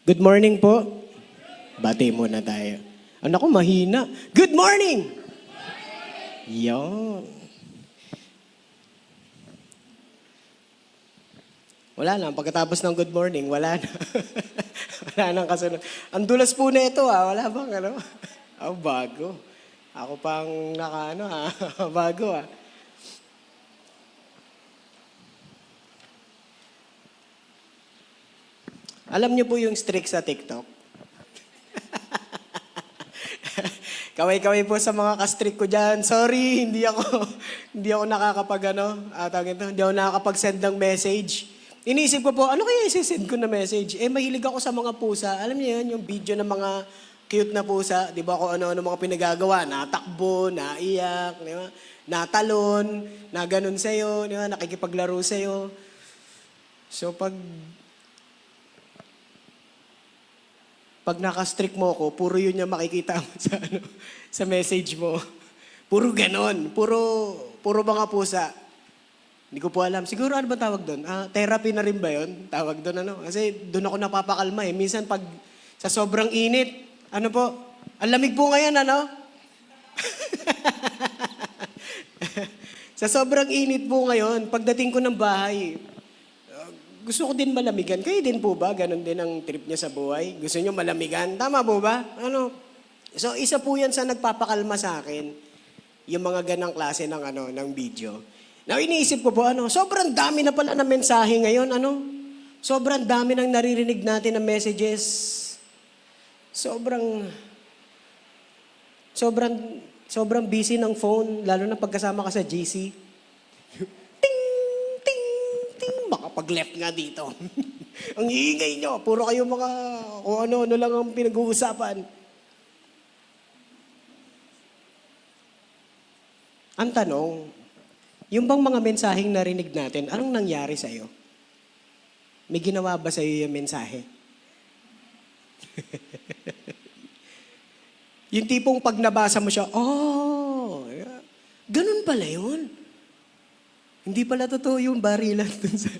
Good morning po. Bati muna tayo. Anak ko, mahina. Good morning! Yan. Wala na. Pagkatapos ng good morning, wala na. Wala nang kasunod. Ang dulas po na ito, ah. Wala bang ano? Oh, bago. Ako pang nakaano, ah. Bago, ah. Alam niyo po yung streak sa TikTok? Kaway-kaway po sa mga ka-streak ko dyan. Sorry, hindi ako nakakapag hindi ako nakakapag-send ng message. Iniisip ko po, ano kaya isi-send ko na message? Mahilig ako sa mga pusa. Alam niyo yan, yung video ng mga cute na pusa. Di ba kung ano-ano mga pinagagawa? Natakbo, naiyak, di ba? Natalon, na ganun sa'yo, di ba? Nakikipaglaro sa'yo. So pag naka-strict mo ako, puro yun yung makikita mo sa message mo. Puro ganon. Puro mga pusa. Hindi ko po alam. Siguro ano ba tawag doon? Therapy na rin ba yun? Tawag doon ano? Kasi doon ako napapakalma eh. Minsan pag sa sobrang init, ano po? Ang lamig po ngayon, ano? Sa sobrang init po ngayon, pagdating ko ng bahay, gusto ko din malamigan. Kayo din po ba? Ganon din ang trip niya sa buhay? Gusto niyo malamigan? Tama po ba? So, isa po yan sa nagpapakalma sa akin. Yung mga ganang klase ng video. Now, iniisip ko po, sobrang dami na pala ng mensahe ngayon, Sobrang dami nang naririnig natin ng messages. Sobrang busy ng phone, lalo na pagkasama ka sa GC. Pag-left nga dito. Ang iingay nyo. Puro kayo mga kung ano-ano lang ang pinag-uusapan. Ang tanong, yung bang mga mensaheng narinig natin, anong nangyari sa'yo? May ginawa ba sa'yo yung mensahe? Yung tipong pag nabasa mo siya, ganun pala yun. Hindi pala totoo yung barilan dun sa...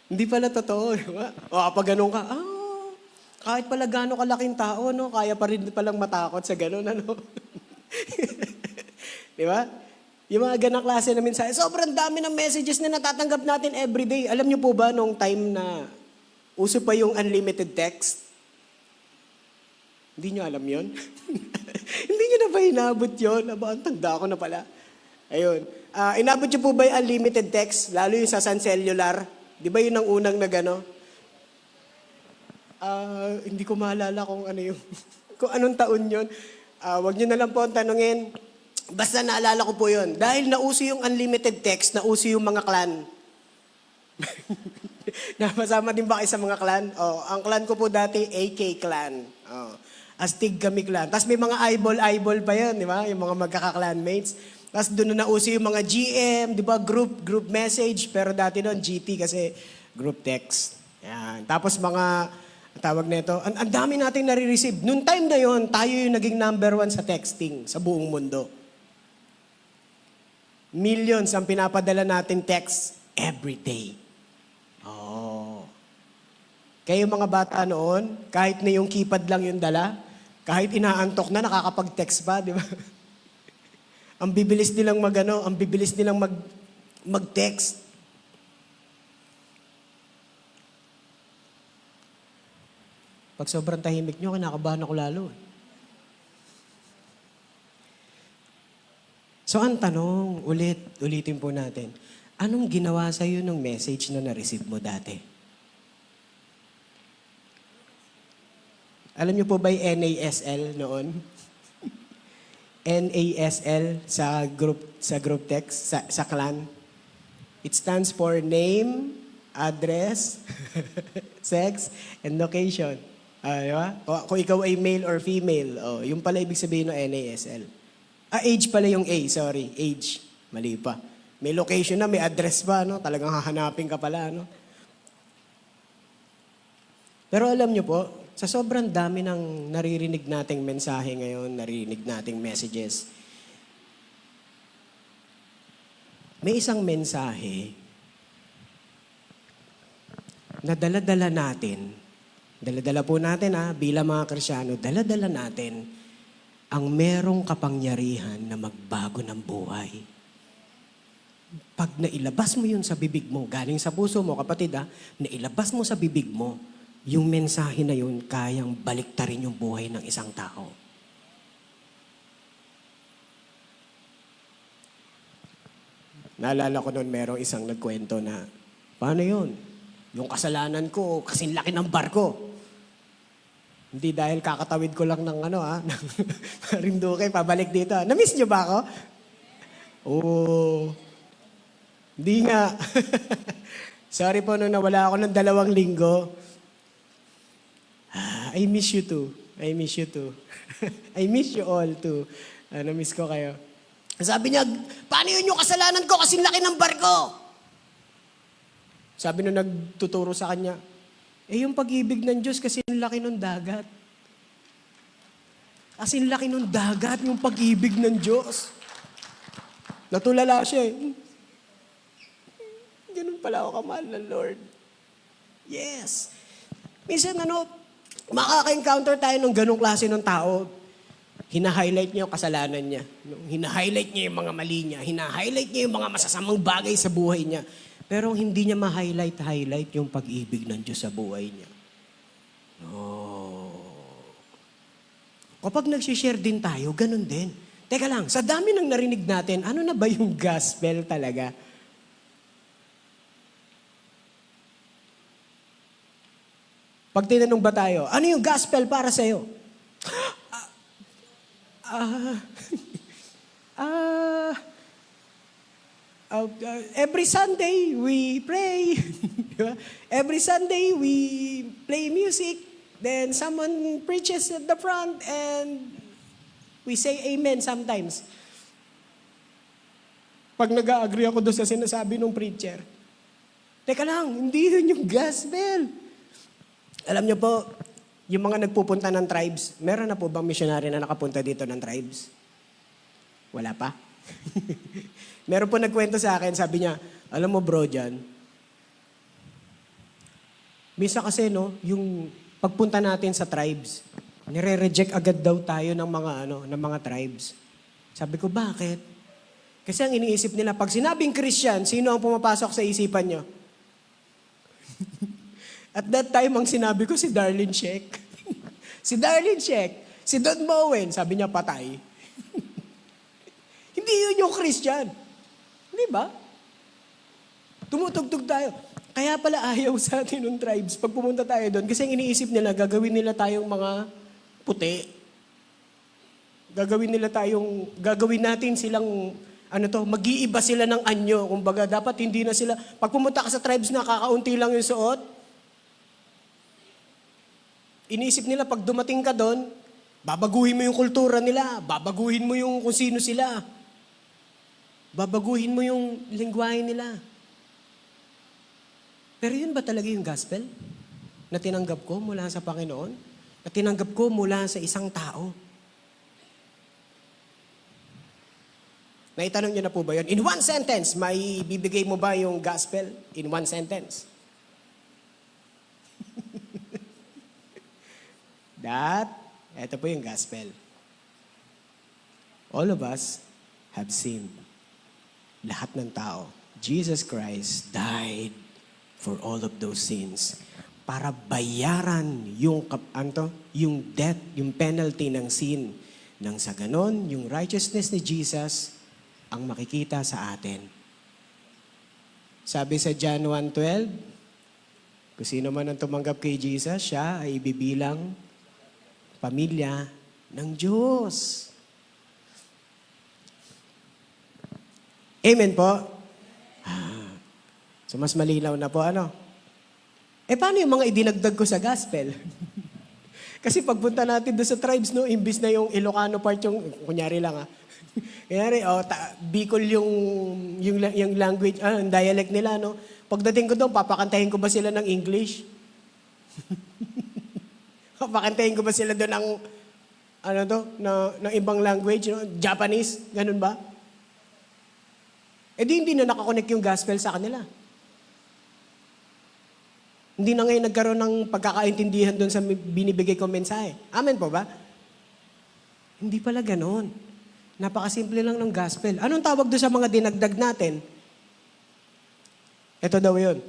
Hindi pala totoo, di ba? O kapag ganun ka, kahit pala gano'ng kalaking tao, kaya pa rin palang matakot sa ganun, Di ba? Yung mga ganang klase na mensahe, sobrang dami ng messages na natatanggap natin everyday. Alam niyo po ba nung time na uso pa yung unlimited text? Hindi niyo alam yon? Hindi niyo na ba inabot yun? Ang tanda ko na pala. Ayun. Inabot niyo po ba yung unlimited text? Lalo yung sa Sun Cellular? Di ba yun ang unang hindi ko maalala kung ano yung, kung anong taon yun. Wag niyo na lang po ang tanungin. Basta naalala ko po yun. Dahil nauso yung unlimited text, nauso yung mga clan. Napasama din ba kayo sa mga clan? Ang clan ko po dati, AK Clan. Astig kami clan. Tapos may mga eyeball pa yun, di ba? Yung mga magkaka-clanmates. Tapos doon na nauso yung mga GM, di ba? Group message. Pero dati doon, GT kasi group text. Yan. Tapos tawag nito, ang dami nating nare-receive. Noong time na yon, tayo yung naging number 1 sa texting sa buong mundo. Millions ang pinapadala nating text every day. Kayo mga bata noon, kahit na yung keypad lang yung dala, kahit inaantok na, nakakapag-text pa, di ba? Ang bibilis nilang mag-text. Pag sobrang tahimik nyo, kinakabahan ako lalo. So ang tanong, ulitin po natin, anong ginawa sa'yo ng message na na-receive mo dati? Alam niyo po ba yung NASL noon? NASL sa group text, sa clan. It stands for name, address, sex, and location. Diba? Kung ikaw ay male or female, yung pala ibig sabihin ng NASL. Age pala yung A, sorry. Age. Mali pa. May location na, may address pa, Talagang hahanapin ka pala, Pero alam niyo po, sa sobrang dami ng naririnig nating mensahe ngayon, naririnig nating messages, may isang mensahe na dala-dala natin Dala-dala po natin bilang mga Kristiyano, dala-dala natin ang merong kapangyarihan na magbago ng buhay. Pag nailabas mo yun sa bibig mo, galing sa puso mo, kapatid nailabas mo sa bibig mo, yung mensahe na yun, kayang baliktarin yung buhay ng isang tao. Naalala ko noon, merong isang nagkwento na, paano yun? Yung kasalanan ko, kasing laki ng barko. Hindi dahil kakatawid ko lang ng ng Marinduque, pabalik dito. Na-miss niyo ba ako? Oo. Hindi nga. Sorry po nung nawala ako ng 2 linggo. I miss you too. I miss you too. I miss you all too. Na-miss ko kayo. Sabi niya, paano yun yung kasalanan ko? Kasing laki ng barko. Sabi nung nagtuturo sa kanya, yung pag-ibig ng Diyos kasing laki ng dagat. Kasing laki ng dagat yung pag-ibig ng Diyos. Natulala siya Ganun pala ako kamahal ng Lord. Yes. Minsan makaka-encounter tayo ng ganung klase ng tao. Hina-highlight niya yung kasalanan niya. Hina-highlight niya yung mga mali niya. Hina-highlight niya yung mga masasamang bagay sa buhay niya. Pero hindi niya ma-highlight yung pag-ibig ng Diyos sa buhay niya. Kapag nagsishare din tayo, ganun din. Teka lang, sa dami ng narinig natin, ano na ba yung gospel talaga? Pag tinanong ba tayo, ano yung gospel para sa'yo? Every Sunday, we pray. Every Sunday, we play music. Then someone preaches at the front and we say amen sometimes. Pag nag-agree ako doon sa sinasabi ng preacher, teka lang, hindi yun yung gospel. Alam niyo po, yung mga nagpupunta ng tribes, meron na po bang missionary na nakapunta dito ng tribes? Wala pa? Meron po nagkwento sa akin, sabi niya, alam mo bro dyan, misa kasi yung pagpunta natin sa tribes, nire-reject agad daw tayo ng mga tribes. Sabi ko, bakit? Kasi ang iniisip nila, pag sinabing Christian, sino ang pumapasok sa isipan niyo? At that time, ang sinabi ko si Darlene Sheck. Si Darlene Sheck, si Don Bowen, sabi niya patay. Hindi yun yung Christian. Di ba? Tumutugtog tayo. Kaya pala ayaw sa atin ng tribes pag pumunta tayo doon. Kasi ang iniisip nila, gagawin nila tayong mga puti. Gagawin natin silang, mag-iiba sila ng anyo. Kumbaga, dapat hindi na sila, pag pumunta ka sa tribes na kakaunti lang yung suot, iniisip nila, pag dumating ka doon, babaguhin mo yung kultura nila, babaguhin mo yung kung sino sila, babaguhin mo yung lingwahe nila. Pero yun ba talaga yung gospel? Na tinanggap ko mula sa Panginoon? Na tinanggap ko mula sa isang tao? Naitanong niyo na po ba yun? In one sentence, may bibigay mo ba yung gospel? In one sentence. Ito po yung gospel. All of us have sinned. Lahat ng tao. Jesus Christ died for all of those sins para bayaran yung death, yung penalty ng sin. Nang sa ganon, yung righteousness ni Jesus ang makikita sa atin. Sabi sa John 1:12, kung sino man ang tumanggap kay Jesus, siya ay ibibilang pamilya ng Diyos. Amen po? So mas malinaw na po, paano yung mga idinagdag ko sa gospel? Kasi pagpunta natin doon sa tribes, imbis na yung Ilocano part yung, kunyari lang kunyari, Bicol yung language, yung dialect nila, Pagdating ko doon, papakantahin ko ba sila ng English? Papakantahin ko ba sila doon ng, ng ibang language, Japanese, ganun ba? Di hindi na nakakonect yung gospel sa kanila. Hindi na ngayon nagkaroon ng pagkakaintindihan doon sa binibigay kong mensahe. Amen po ba? Hindi pala ganon. Napakasimple lang ng gospel. Anong tawag doon sa mga dinagdag natin? Ito daw yun.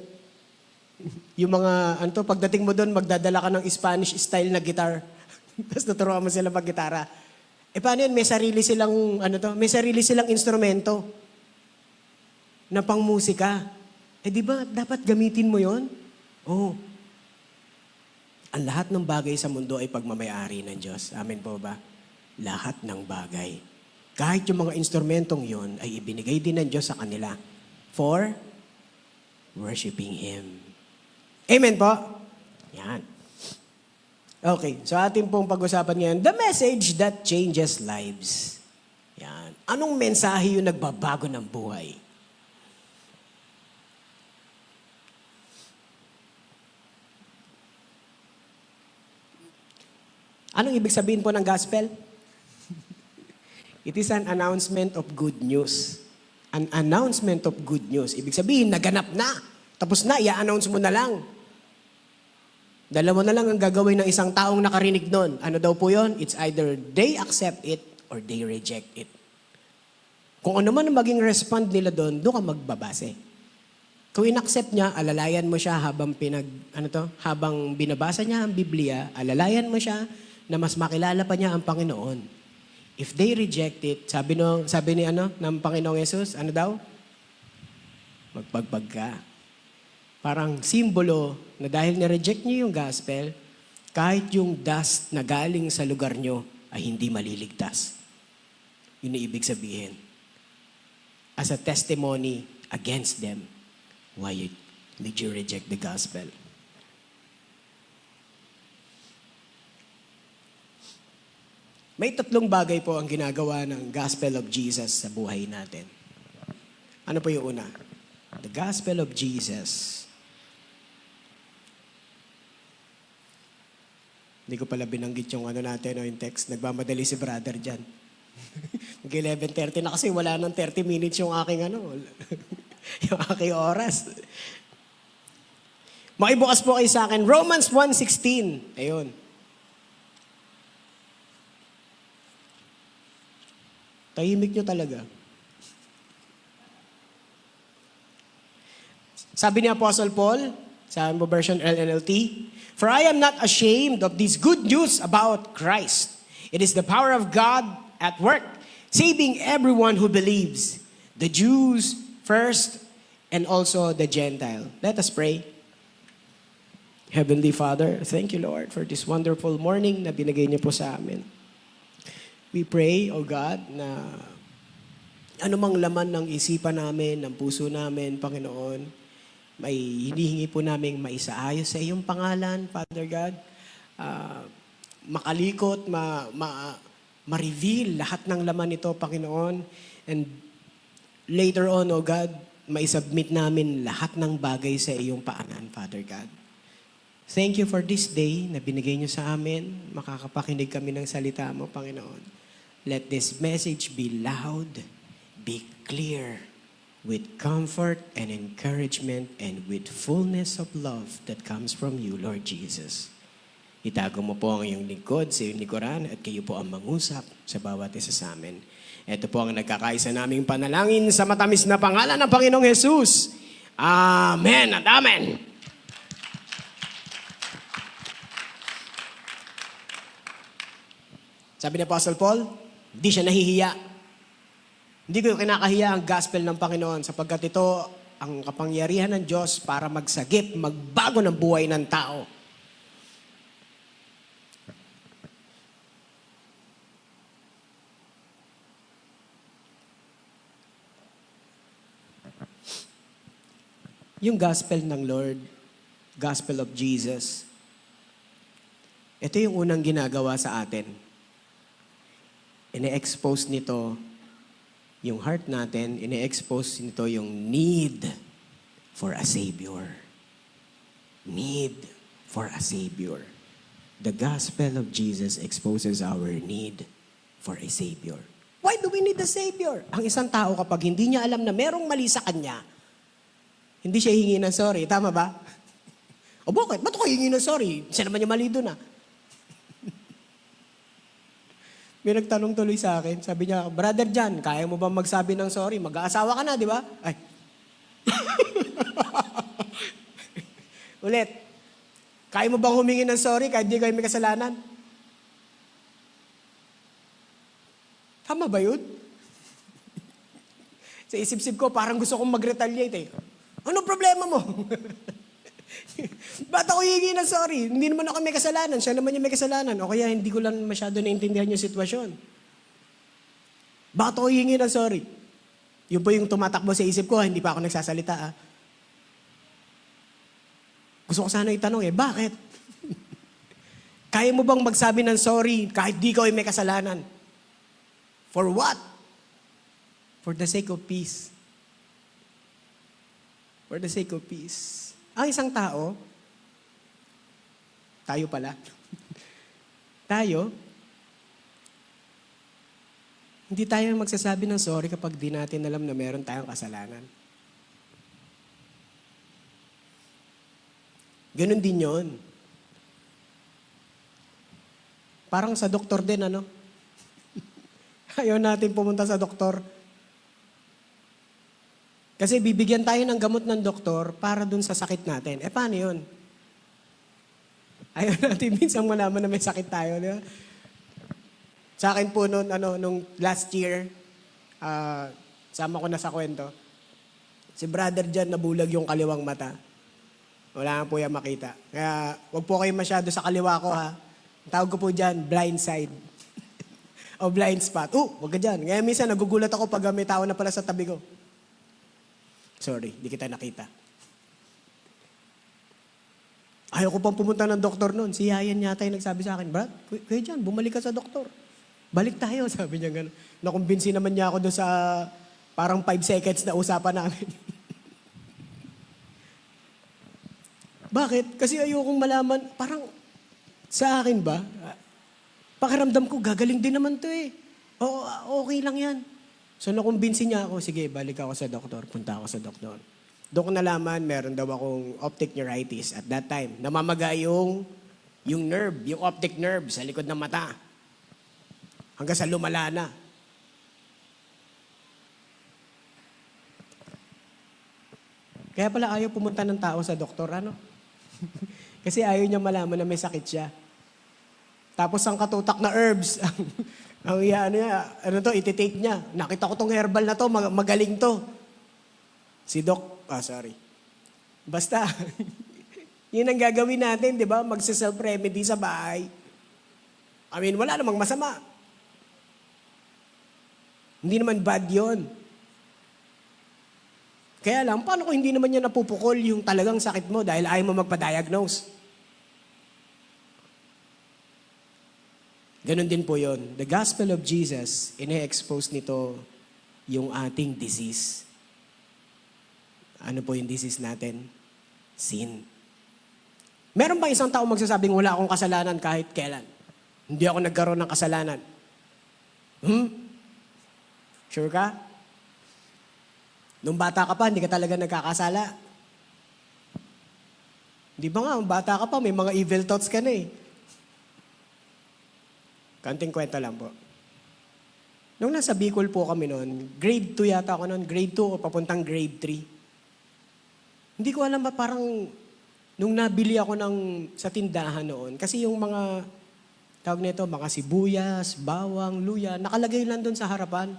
Yung mga, pagdating mo doon, magdadala ka ng Spanish style na guitar. Tapos naturuan mo sila mag-gitara. Paano yun? May sarili silang, may sarili silang instrumento na pang musika. Di ba, dapat gamitin mo yon? Oo. Ang lahat ng bagay sa mundo ay pagmamayari ng Diyos. Amen po ba? Lahat ng bagay. Kahit yung mga instrumentong yon ay ibinigay din ng Diyos sa kanila for worshiping Him. Amen po? Yan. Okay, so ating pong pag-usapan ngayon, the message that changes lives. Yan. Anong mensahe yung nagbabago ng buhay? Anong ibig sabihin po ng gospel? It is an announcement of good news. An announcement of good news. Ibig sabihin, naganap na. Tapos na, i-announce mo na lang. Dalawa na lang ang gagawin ng isang taong nakarinig nun. Ano daw po yon? It's either they accept it or they reject it. Kung ano man ang maging respond nila doon ka magbabase. Kung in-accept niya, alalayan mo siya habang binabasa niya ang Biblia, alalayan mo siya na mas makilala pa niya ang Panginoon. If they reject it, sabi ng Panginoong Yesus, ano daw? Magpagpag ka. Parang simbolo na dahil na-reject niyo yung gospel, kahit yung dust na galing sa lugar niyo ay hindi maliligtas. Yun ang ibig sabihin. As a testimony against them, why did you reject the gospel? May 3 bagay po ang ginagawa ng Gospel of Jesus sa buhay natin. Ano po yung una? The Gospel of Jesus. Hindi ko pala binanggit yung yung text. Nagmamadali si brother dyan. Mag-11:30 na kasi wala nang 30 minutes yung aking yung aking oras. Makibukas po kayo sa akin. Romans 1:16. Ayun. Tahimik nyo talaga. Sabi ni Apostle Paul, sa version LNLT, "For I am not ashamed of this good news about Christ. It is the power of God at work, saving everyone who believes, the Jews first and also the Gentile." Let us pray. Heavenly Father, thank you, Lord, for this wonderful morning na binigay niyo po sa amin. We pray, O God, na anumang laman ng isipan namin, ng puso namin, Panginoon, may hinihingi po namin maisaayos sa iyong pangalan, Father God. Makalikot, ma-reveal lahat ng laman nito, Panginoon. And later on, O God, maisubmit namin lahat ng bagay sa iyong paanan, Father God. Thank you for this day na binigay niyo sa amin. Makakapakinig kami ng salita mo, Panginoon. Let this message be loud, be clear, with comfort and encouragement and with fullness of love that comes from you, Lord Jesus. Itago mo po ang iyong lingkod sa iyong likuran at kayo po ang mangusap sa bawat isa sa amin. Ito po ang nagkakaisa naming panalangin sa matamis na pangalan ng Panginoong Jesus. Amen at amen. Sabi ni Apostle Paul, hindi siya nahihiya. Hindi ko kinakahiya ang gospel ng Panginoon sapagkat ito ang kapangyarihan ng Diyos para magsagip, magbago ng buhay ng tao. Yung gospel ng Lord, gospel of Jesus, ito yung unang ginagawa sa atin. Ine-expose nito yung heart natin, ine-expose nito yung need for a Savior. Need for a Savior. The gospel of Jesus exposes our need for a Savior. Why do we need a Savior? Ang isang tao kapag hindi niya alam na merong mali sa kanya, hindi siya hingi ng sorry. Tama ba? O bakit? Ba't ako hihingi ng sorry? Siya naman yung mali doon ah. May nagtanong tuloy sa akin. Sabi niya, Brother John, kaya mo ba magsabi ng sorry? Mag-aasawa ka na, di ba? Ay. Ulit. Kaya mo bang humingi ng sorry kahit di kayo may kasalanan? Tama ba yun? Sa isip-sip ko, parang gusto kong mag-retaliate eh. Ano problema mo? Ba't ako hihingi ng sorry? Hindi naman ako may kasalanan. Siya naman yung may kasalanan. O kaya hindi ko lang masyado naintindihan yung sitwasyon. Bakit ako hihingi ng sorry? Yun po yung tumatakbo sa isip ko, hindi pa ako nagsasalita ah. Gusto ko sana itanong bakit? Kaya mo bang magsabi ng sorry kahit di ko ay may kasalanan? For what? For the sake of peace. For the sake of peace. Ang isang tao, tayo pala, tayo, hindi tayo magsasabi ng sorry kapag di natin alam na meron tayong kasalanan. Ganon din yon. Parang sa doktor din, ano? Ayaw natin pumunta sa doktor. Kasi bibigyan tayo ng gamot ng doktor para dun sa sakit natin. Paano yun? Ayaw natin minsan malaman na may sakit tayo. Di ba? Sa akin po nung last year, sama ko na sa kwento, si Brother John nabulag yung kaliwang mata. Wala nga po yan makita. Kaya wag po kayo masyado sa kaliwa ko ha. Ang tawag ko po dyan, blind side. O blind spot. Wag ka dyan. Kaya minsan nagugulat ako pag may tao na pala sa tabi ko. Sorry, di kita nakita. Ayaw ko pang pumunta ng doktor noon. Si Yayan yata yung nagsabi sa akin, Brad, kuya dyan, bumalik ka sa doktor. Balik tayo, sabi niya gano'n. Nakumbinsi naman niya ako doon sa parang 5 seconds na usapan namin. Bakit? Kasi ayokong malaman, parang sa akin ba, pakiramdam ko, gagaling din naman to eh. Oo, okay lang yan. So nakumbinsi niya ako, sige, balik ako sa doktor, punta ako sa doktor. Doon ko nalaman, meron daw akong optic neuritis at that time. Namamaga yung nerve, yung optic nerve sa likod ng mata. Hanggang sa lumala na. Kaya pala ayaw pumunta ng tao sa doktor, ano? Kasi ayaw niya malaman na may sakit siya. Tapos ang katutak na herbs, ititake niya. Nakita ko tong herbal na to, magaling to. Si Doc, sorry. Basta, yun ang gagawin natin, di ba? Magsa-self-remedy sa bahay. I mean, wala namang masama. Hindi naman bad yun. Kaya lang, paano kung hindi naman niya napupukol yung talagang sakit mo dahil ayaw mo magpa-diagnose? Ganon din po yun. The gospel of Jesus, ine-expose nito yung ating disease. Ano po yung disease natin? Sin. Meron ba isang tao magsasabing wala akong kasalanan kahit kailan? Hindi ako nagkaroon ng kasalanan. Sure ka? Nung bata ka pa, hindi ka talaga nagkakasala. Di ba nga, nung bata ka pa, may mga evil thoughts ka na eh. Kanting kwento lang po. Nung nasa Bicol po kami noon, grade 2 yata ako noon, grade 2 o papuntang grade 3. Hindi ko alam ba parang nung nabili ako sa tindahan noon, kasi yung mga, tawag nito, mga sibuyas, bawang, luya, nakalagay lang doon sa harapan.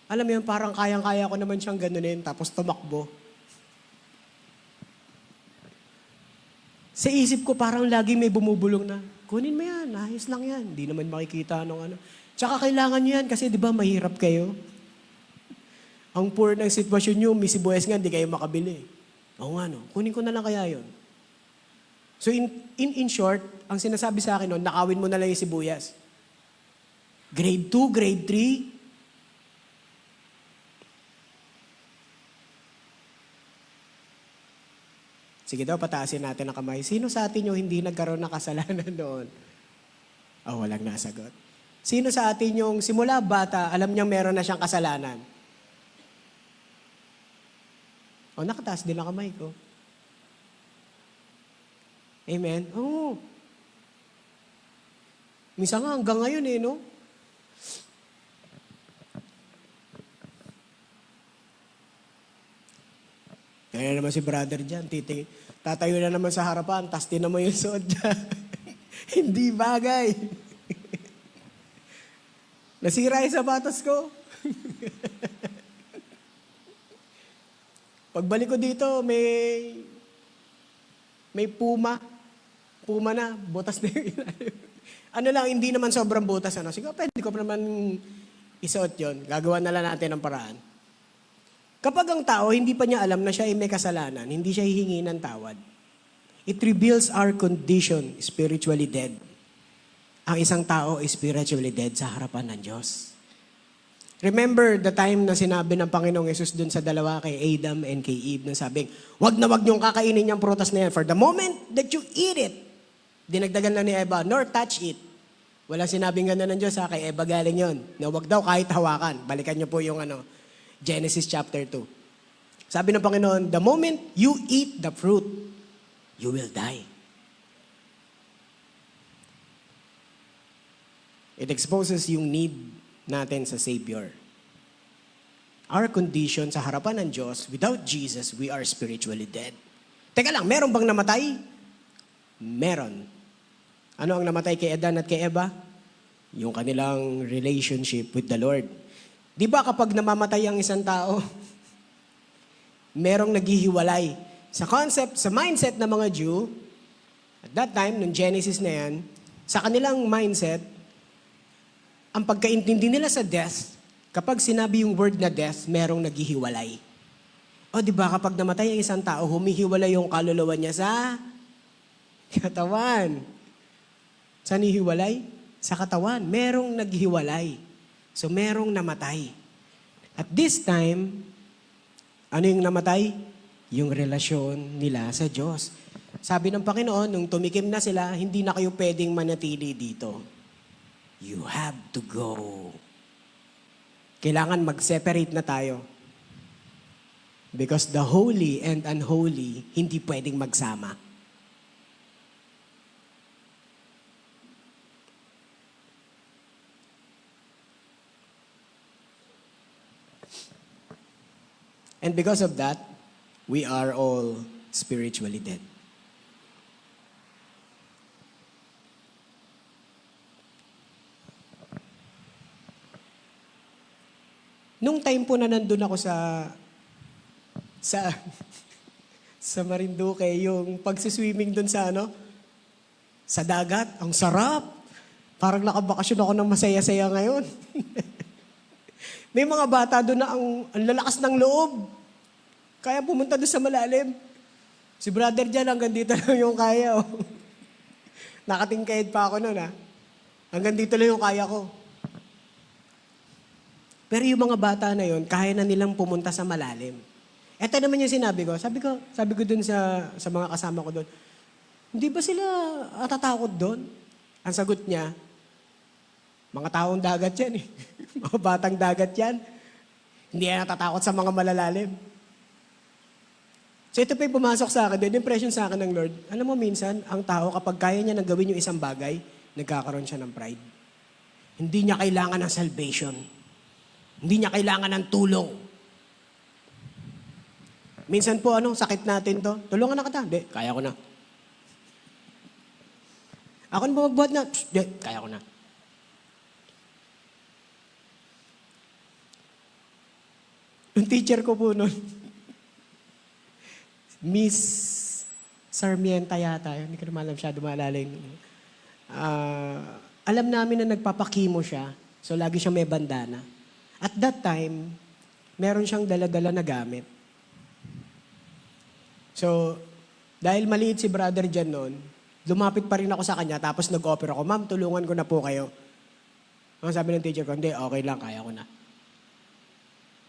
Alam mo yun, parang kayang-kaya ko naman siyang ganunin, tapos tumakbo. Sa isip ko, parang lagi may bumubulong na, kunin mo yan, ayos lang yan. Hindi naman makikita nung ano. Tsaka kailangan nyo yan kasi di ba mahirap kayo? Ang poor ng sitwasyon nyo, may sibuyas nga, hindi kayo makabili. Oo nga no, kunin ko na lang kaya yun. So in short, ang sinasabi sa akin noon, nakawin mo na lang yung sibuyas. Grade 2, grade 3, sige daw, pataasin natin ang kamay. Sino sa atin yung hindi nagkaroon ng kasalanan doon? Walang nasagot. Sino sa atin yung simula bata, alam niyang meron na siyang kasalanan? Nakataas din ang kamay ko. Amen? Oo. Minsan nga hanggang ngayon no? Kaya naman si brother dyan, tatayo na naman sa harapan, tas tinan mo yung suot dyan. Hindi bagay. Nasira yung sapatos ko. Pagbalik ko dito, may puma. Puma na, butas na yung ilalim. Ano lang, hindi naman sobrang butas. Siguro, pwede ko naman isuot yun. Gagawa na lang natin ng paraan. Kapag ang tao, hindi pa niya alam na siya ay may kasalanan, hindi siya hihingi ng tawad. It reveals our condition, spiritually dead. Ang isang tao is spiritually dead sa harapan ng Diyos. Remember the time na sinabi ng Panginoong Yesus dun sa dalawa kay Adam and kay Eve na sabing, wag na wag niyong kakainin yung prutas na yan. For the moment that you eat it, dinagdagan na ni Eva, nor touch it. Walang sinabing gano'n ng Diyos, kay Eva galing yun. Na wag daw kahit hawakan. Balikan niyo po yung Genesis chapter 2. Sabi ng Panginoon, the moment you eat the fruit, you will die. It exposes yung need natin sa Savior. Our condition sa harapan ng Diyos, without Jesus, we are spiritually dead. Teka lang, meron bang namatay? Meron. Ano ang namatay kay Adan at kay Eva? Yung kanilang relationship with the Lord. Di ba kapag namamatay ang isang tao, merong naghihiwalay. Sa concept, sa mindset ng mga Jew, at that time, nung Genesis na yan, sa kanilang mindset, ang pagkaintindi nila sa death, kapag sinabi yung word na death, merong naghihiwalay. O di ba kapag namatay ang isang tao, humihiwalay yung kaluluwa niya sa katawan. Saan hihiwalay? Sa katawan. Merong naghihiwalay. So merong namatay. At this time, ano yung namatay? Yung relasyon nila sa Diyos. Sabi ng Panginoon, nung tumikim na sila, hindi na kayo pwedeng manatili dito. You have to go. Kailangan mag-separate na tayo. Because the holy and unholy, hindi pwedeng magsama. And because of that, we are all spiritually dead. Nung time po na nandun ako sa Marinduque, yung pagsiswimming dun sa dagat, ang sarap. Parang nakabakasyon ako ng masaya-saya ngayon. May mga bata doon na ang lalakas ng loob. Kaya pumunta doon sa malalim. Si brother dyan, hanggang dito lang yung kaya. Nakatingkayad pa ako noon. Hanggang dito lang yung kaya ko. Pero yung mga bata na yon, kaya na nilang pumunta sa malalim. Ito naman yung sinabi ko. Sabi ko dun sa mga kasama ko doon, hindi ba sila atatakot doon? Ang sagot niya, mga taong dagat yan eh. Mga batang dagat yan. Hindi yan natatakot sa mga malalalim. So ito pa yung pumasok sa akin, the impression sa akin ng Lord, alam mo minsan, ang tao kapag kaya niya nang gawin yung isang bagay, nagkakaroon siya ng pride. Hindi niya kailangan ng salvation. Hindi niya kailangan ng tulong. Minsan po, sakit natin to. Tulungan na kita. Hindi, kaya ko na. Ako na ba magbuhat na? Hindi, kaya ko na. Yung teacher ko po noon, Miss Sarmienta yata, hindi ko naman alam siya, dumalaling. Alam namin na nagpapakimo siya, so lagi siyang may bandana. At that time, meron siyang dala-dala na gamit. So, dahil maliit si brother dyan noon, lumapit pa rin ako sa kanya, tapos nag-offer ako, ma'am, tulungan ko na po kayo. Ang sabi ng teacher ko, hindi, okay lang, kaya ko na.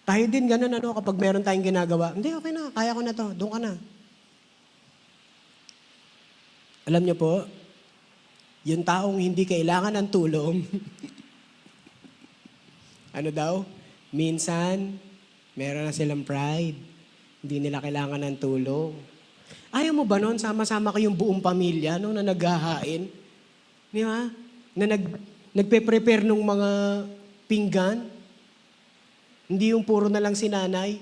Tayo din ganun, kapag meron tayong ginagawa, hindi, okay na, kaya ko na to, doon ka na. Alam niyo po, yung taong hindi kailangan ng tulong, ano daw? Minsan, meron na silang pride. Hindi nila kailangan ng tulong. Ayaw mo ba noon, sama-sama kayong buong pamilya no, na naghahain? Di ba? Na nagpe-prepare ng mga pinggan? Hindi yung puro na lang si nanay.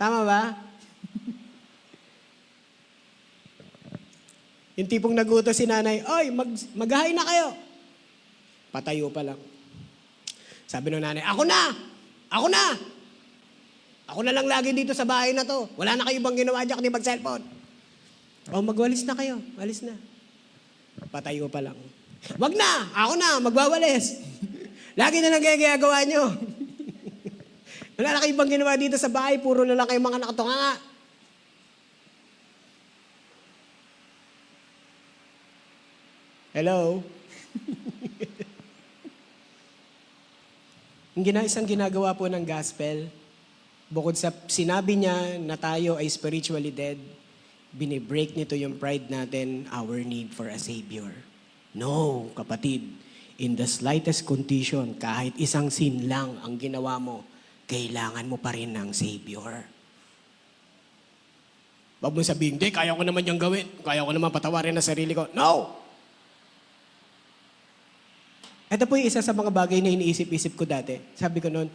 Tama ba? Yung tipong nagutos si nanay, "Oy, maghahain na kayo." Patayo pa lang. Sabi ng nanay, "Ako na! Ako na! Ako na lang lagi dito sa bahay na to. Wala na kayo bang ginawa dyan kundi mag-cellphone?" "O, magwalis na kayo. Walis na." Patayo pa lang. "Wag na! Ako na! Magwawalis!" "Lagi na lang ginagawa nyo." "Wala na kayo bang ginawa dito sa bahay? Puro na lang kayo mga nakatunganga." Hello? Isang ginagawa po ng gospel, bukod sa sinabi niya na tayo ay spiritually dead, binibreak nito yung pride natin, our need for a Savior. No, kapatid. In the slightest condition, kahit isang sin lang ang ginawa mo, kailangan mo pa rin ng Savior. Wag mo sabihin, "Hindi, kaya ko naman yung gawin. Kaya ko naman patawarin ang sarili ko." No! Ito po yung isa sa mga bagay na iniisip-isip ko dati. Sabi ko noon,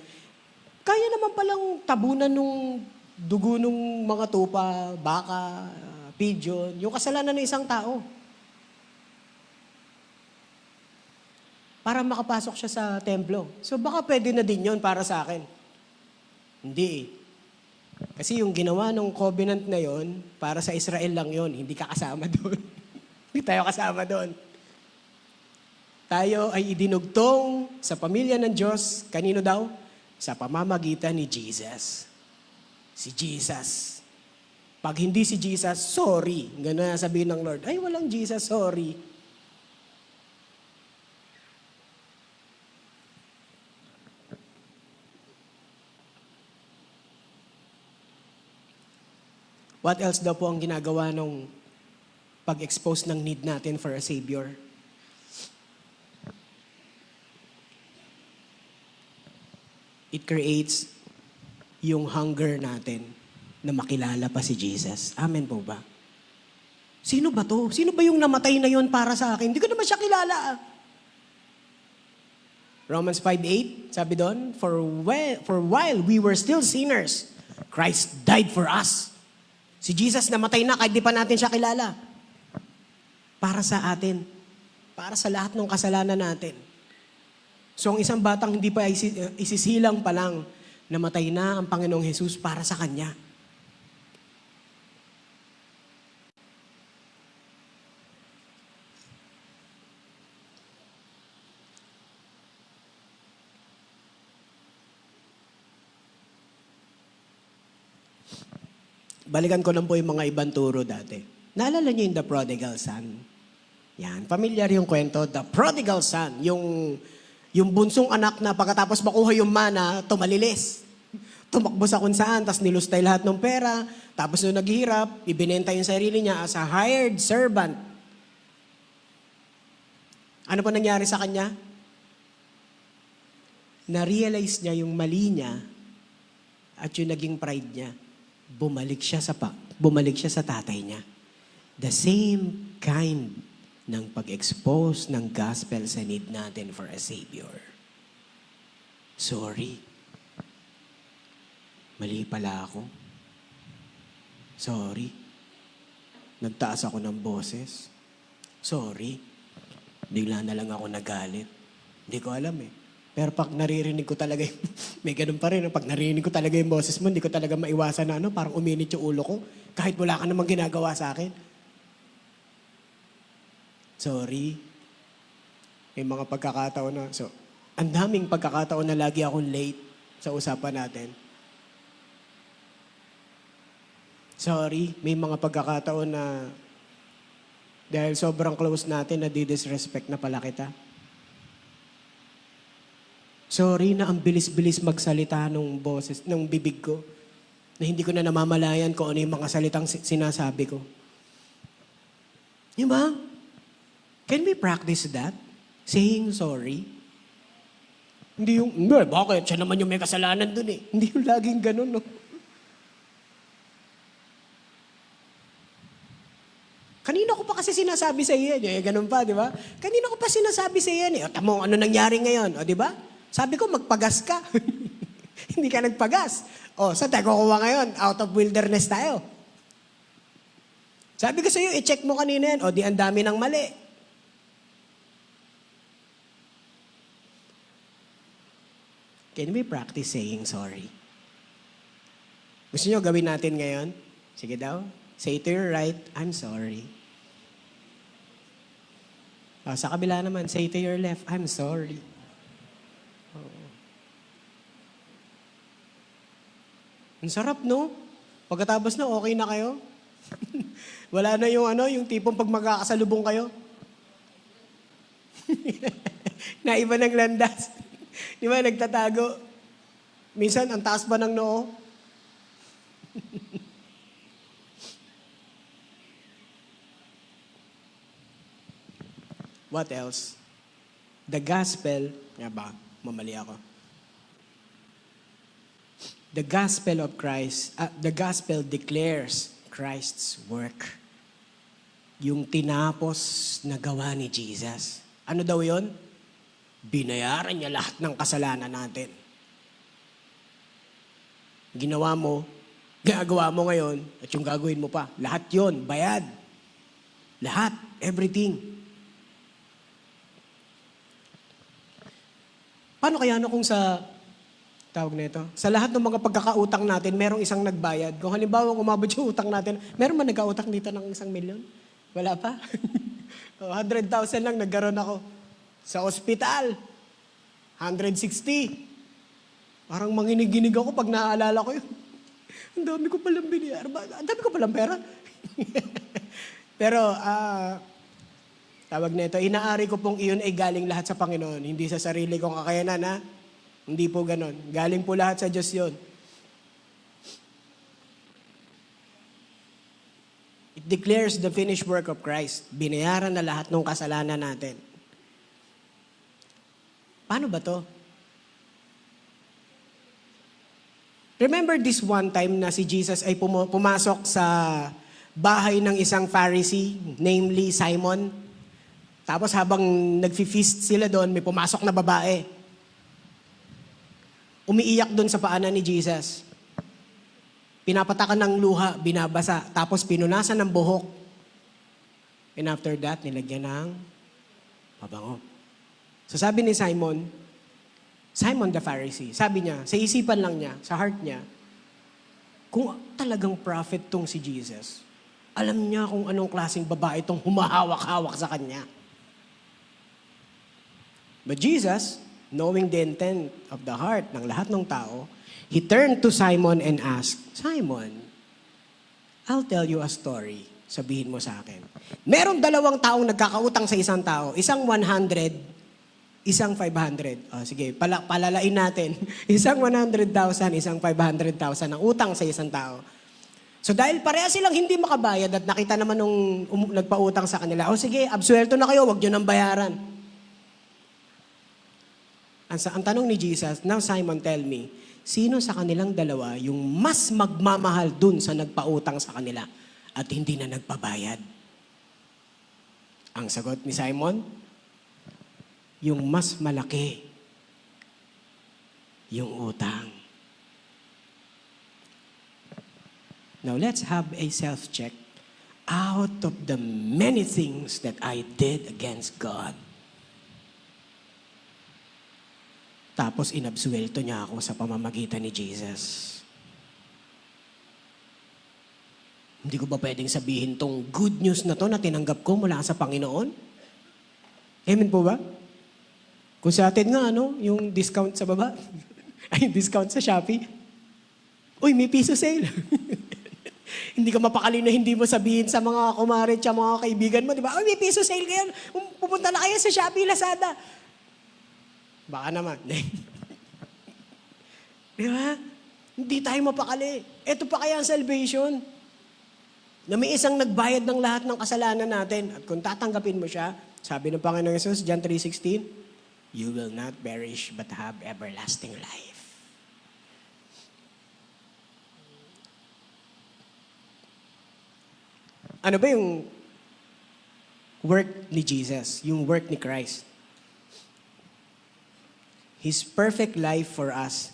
kaya naman palang tabunan nung dugo nung mga tupa, baka, pigeon, yung kasalanan ng isang tao. Para makapasok siya sa templo. So baka pwede na din yon para sa akin. Hindi eh. Kasi yung ginawa ng covenant na yon, para sa Israel lang yon, hindi ka kasama doon. Hindi tayo kasama doon. Tayo ay idinugtong sa pamilya ng Diyos. Kanino daw? Sa pamamagitan ni Jesus. Si Jesus. Pag hindi si Jesus, sorry. Ganun na sabihin ng Lord, "Ay, walang Jesus, sorry." What else daw po ang ginagawa nung pag-expose ng need natin for a Savior? It creates yung hunger natin na makilala pa si Jesus. Amen po ba? Sino ba to? Sino ba yung namatay na yon para sa akin? Hindi ko naman siya kilala. Romans 5:8, sabi doon, For while we were still sinners, Christ died for us. Si Jesus namatay na kahit di pa natin siya kilala. Para sa atin. Para sa lahat ng kasalanan natin. So ang isang batang hindi pa isisilang pa lang, namatay na ang Panginoong Jesus para sa kanya. Balikan ko lang po yung mga ibang turo dati. Naalala niyo yung The Prodigal Son? Yan, familiar yung kwento, The Prodigal Son, yung bunsong anak na pagkatapos makuha yung mana, tumalilis. Tumakbo sa kung saan, tapos nilustay lahat ng pera, tapos nung naghihirap, ibinenta yung sarili niya as a hired servant. Ano pa nangyari sa kanya? Na-realize niya yung mali niya at yung naging pride niya. Bumalik siya sa tatay niya. The same kind ng pag-expose ng gospel sa need natin for a Savior. Sorry. Mali pala ako. Sorry. Nagtaas ako ng boses. Sorry. Bigla na lang ako nagalit. Hindi ko alam eh. Pero pag naririnig ko talaga may ganun pa rin. Pag naririnig ko talaga yung boses mo, hindi ko talaga maiwasan na parang uminit yung ulo ko. Kahit wala ka namang ginagawa sa akin. Sorry. May mga pagkakataon na, ang daming pagkakataon na lagi akong late sa usapan natin. Sorry, may mga pagkakataon na dahil sobrang close natin na di-disrespect na pala kita. Sorry na ang bilis-bilis magsalita ng boses, ng bibig ko, na hindi ko na namamalayan kung ano yung mga salitang sinasabi ko. Diba? Can we practice that? Saying sorry? Hindi yung, bakit? Siya naman yung may kasalanan dun eh. Hindi yung laging ganun, no? Kanina ko pa kasi sinasabi sa iyo yan. Ganun pa, di ba? Kanina ko pa sinasabi sa iyo yan. O, tamo, ano nangyari ngayon? O, di ba? Sabi ko, magpagas ka. Hindi ka nagpagas. O, saan tayo kukuha ngayon? Out of wilderness tayo. Sabi ko sa iyo, i-check mo kanina yan. O, di ang dami ng mali. Can we practice saying sorry? Gusto nyo gawin natin ngayon? Sige daw. Say to your right, I'm sorry. O, sa kabila naman, say to your left, I'm sorry. Oo. Ang sarap, no? Pagkatapos na, okay na kayo? Wala na yung tipong pag magkakasalubong kayo. Naiba ng landas. Di ba, nagtatago. Minsan, ang taas ba ng noo? What else? The gospel, nga ba? Mamali ako. The gospel of Christ, the gospel declares Christ's work. Yung tinapos na gawa ni Jesus. Ano daw yon? Binayaran niya lahat ng kasalanan natin. Ginawa mo, gagawa mo ngayon, at yung gagawin mo pa. Lahat yon, bayad. Lahat, everything. Paano kaya kung sa, tawag na ito, sa lahat ng mga pagkakautang natin, merong isang nagbayad. Kung halimbawa umabot yung utang natin, meron man nagkautang dito ng 1,000,000? Wala pa? 100,000 lang nagkaroon ako. Sa ospital, 160. Parang manginig-ginig ako pag naaalala ko yun. Ang dami ko palang biniyar. Ang dami ko palang pera. Pero, tawag na ito, inaari ko pong iyon ay galing lahat sa Panginoon. Hindi sa sarili kong kakayanan, ha? Hindi po ganon. Galing po lahat sa Diyos yun. It declares the finished work of Christ. Binayaran na lahat ng kasalanan natin. Paano ba to? Remember this one time na si Jesus ay pumasok sa bahay ng isang Pharisee, namely Simon. Tapos habang nagfi-feast sila doon, may pumasok na babae. Umiiyak doon sa paanan ni Jesus. Pinapatakan ng luha, binabasa, tapos pinunasan ng buhok. And after that, nilagyan ng mabango. So sabi ni Simon, Simon the Pharisee, sabi niya, sa isipan lang niya, sa heart niya, kung talagang prophet tong si Jesus, alam niya kung anong klaseng babae itong humahawak-hawak sa kanya. But Jesus, knowing the intent of the heart ng lahat ng tao, He turned to Simon and asked, Simon, I'll tell you a story. Sabihin mo sa akin. Meron 2 taong nagkakautang sa isang tao. Isang 100, isang 500. O, sige, palalain natin. Isang 100,000, isang 500,000 ang utang sa isang tao. So dahil pareha silang hindi makabayad at nakita naman nung nagpautang sa kanila, o sige, absuelto na kayo, wag nyo nang bayaran. Ang tanong ni Jesus, now Simon, tell me, sino sa kanilang dalawa yung mas magmamahal dun sa nagpautang sa kanila at hindi na nagpabayad? Ang sagot ni Simon, yung mas malaki yung utang. Now let's have a self-check. Out of the many things that I did against God, tapos inabsuelto niya ako sa pamamagitan ni Jesus. Hindi ko ba pwedeng sabihin tong good news na to na tinanggap ko mula sa Panginoon? Amen po ba? Kung sa atin nga, yung discount sa baba, ay discount sa Shopee, uy, may piso sale. Hindi ka mapakali na hindi mo sabihin sa mga kumare at mga kaibigan mo, di ba? Uy, may piso sale kayo. Pupunta na kayo sa Shopee, Lazada. Baka naman. Di ba? Hindi tayo mapakali. Ito pa kaya ang salvation. Na may isang nagbayad ng lahat ng kasalanan natin. At kung tatanggapin mo siya, sabi ng Panginoong Yesus, John 3:16, you will not perish but have everlasting life. Ano ba yung work ni Jesus, yung work ni Christ. His perfect life for us,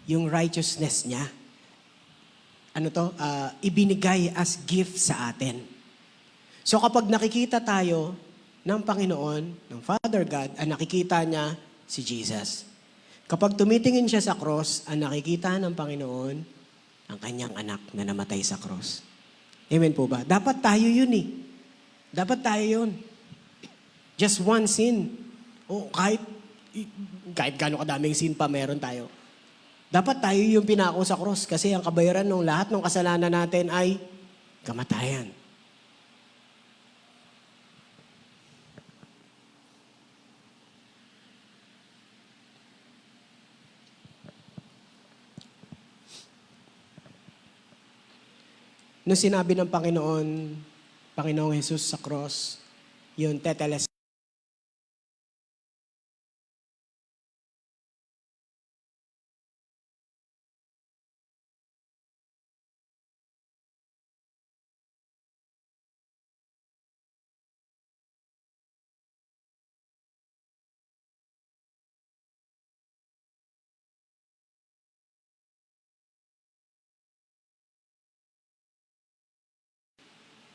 yung righteousness niya, ibinigay as gift sa atin. So kapag nakikita tayo ng Panginoon, ng Father God, ang nakikita niya si Jesus. Kapag tumitingin siya sa cross, ang nakikita ng Panginoon, ang kanyang anak na namatay sa cross. Amen po ba? Dapat tayo yun eh. Dapat tayo yun. Just one sin. O kahit gano'ng kadaming sin pa meron tayo. Dapat tayo yung pinako sa cross kasi ang kabayaran ng lahat ng kasalanan natin ay kamatayan. Nung sinabi ng Panginoong Jesus sa cross, yung teteles,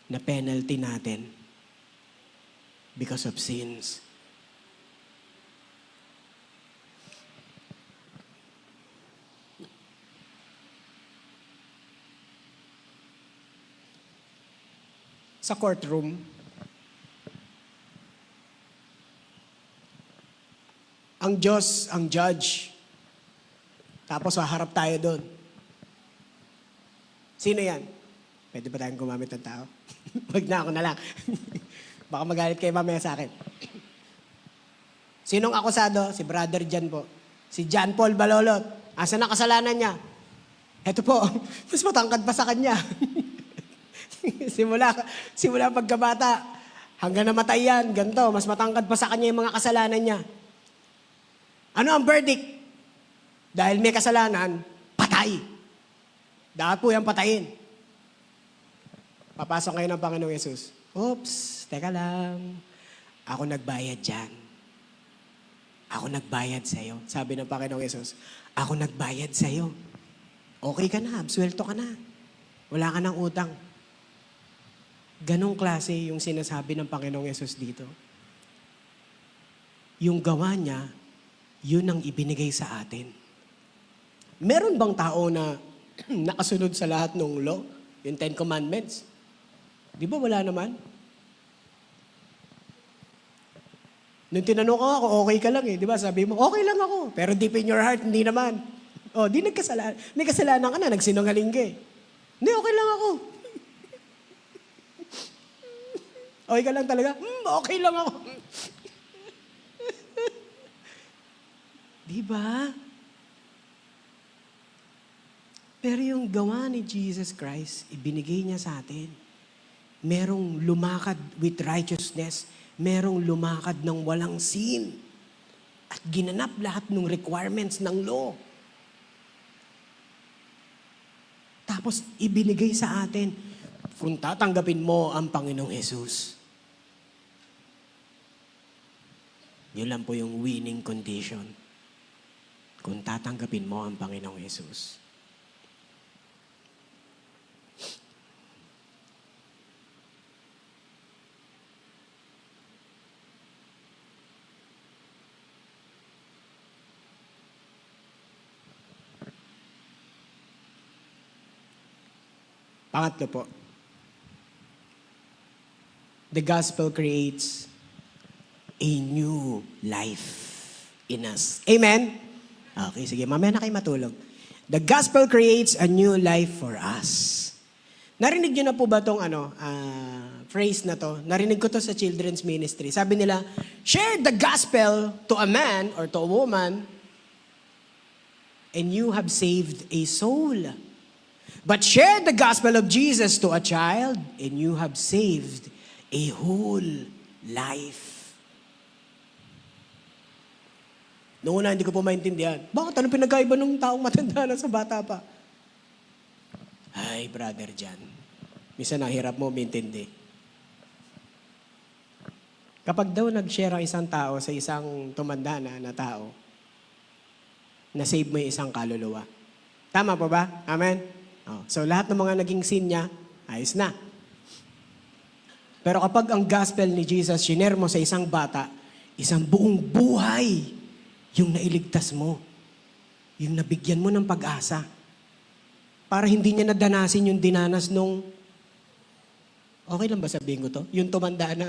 na penalty natin because of sins. Sa courtroom, ang Diyos, ang judge, tapos haharap tayo doon. Sino yan? Pwede ba tayong gumamit ng tao? Wag na, ako na lang. Baka magalit kayo mamaya sa akin. Sinong akusado? Si Brother Jan po. Si John Paul Balolot. Asa na kasalanan niya? Eto po, mas matangkad pa sa kanya. simula pagkabata, hanggang namatay yan, ganito, mas matangkad pa sa kanya yung mga kasalanan niya. Ano ang verdict? Dahil may kasalanan, patay. Dapat po yung patayin. Papasok kayo ng Panginoong Yesus. Oops, teka lang. Ako nagbayad dyan. Ako nagbayad sa'yo. Sabi ng Panginoong Yesus, ako nagbayad sa'yo. Okay ka na, absuelto ka na. Wala ka ng utang. Ganong klase yung sinasabi ng Panginoong Yesus dito. Yung gawa niya, yun ang ibinigay sa atin. Meron bang tao na nakasunod sa lahat ng law? Yung 10 Commandments? Di ba wala naman? Nung tinanong ko ako, okay ka lang eh. Di ba? Sabi mo, okay lang ako. Pero deep in your heart, hindi naman. Oh, di nagkasalanan. May kasalanan ka na, nagsinungaling ka eh. Hindi, okay lang ako. Okay ka lang talaga? Okay lang ako. Di ba? Pero yung gawa ni Jesus Christ, ibinigay niya sa atin. Merong lumakad with righteousness, merong lumakad ng walang sin. At ginanap lahat ng requirements ng law. Tapos ibinigay sa atin, kung tatanggapin mo ang Panginoong Jesus. Yun lang po yung winning condition. Kung tatanggapin mo ang Panginoong Jesus. Pangatlo po, the gospel creates a new life in us. Amen? Okay, sige. Mamaya na kayo matulog. The gospel creates a new life for us. Narinig niyo na po ba itong phrase na to? Narinig ko to sa children's ministry. Sabi nila, share the gospel to a man or to a woman and you have saved a soul. But share the gospel of Jesus to a child and you have saved a whole life. Noong una, hindi ko po maintindihan. Bakit? Anong pinagkaiba ng taong matanda na sa bata pa? Ay, brother Jan. Minsan nahirap mo, maintindi. Kapag daw nag-share ang isang tao sa isang tumanda na tao, na-save mo yung isang kaluluwa. Tama po ba? Amen? Oh, so lahat ng mga naging sin niya, ayos na. Pero kapag ang gospel ni Jesus, shiner mo sa isang bata, isang buong buhay yung nailigtas mo. Yung nabigyan mo ng pag-asa. Para hindi niya nadanasin yung dinanas nung, okay lang ba sabihin ko to? Yung tumanda na.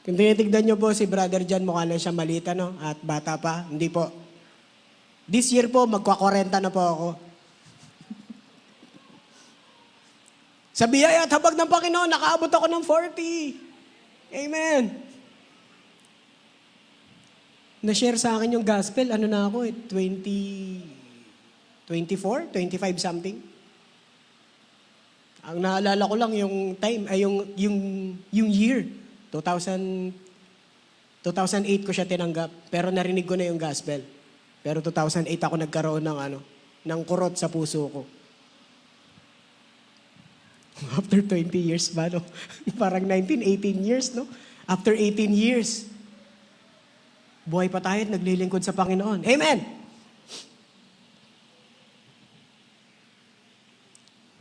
Kung tinitignan niyo po si Brother John, mukha lang siya maliit, no? At bata pa. Hindi po. This year po, magkwa-40 na po ako. Sa biyaya at habag ng Panginoon, nakaabot ako ng 40. Amen. Na-share sa akin yung gospel, ano na ako 24, 25 something. Ang naalala ko lang yung time, ay yung year. 2008 ko siya tinanggap, pero narinig ko na yung gospel. Pero 2008 ako nagkaroon ng kurot sa puso ko. After 20 years ba, no? Parang 18 years, no? After 18 years, buhay pa tayo at naglilingkod sa Panginoon. Amen!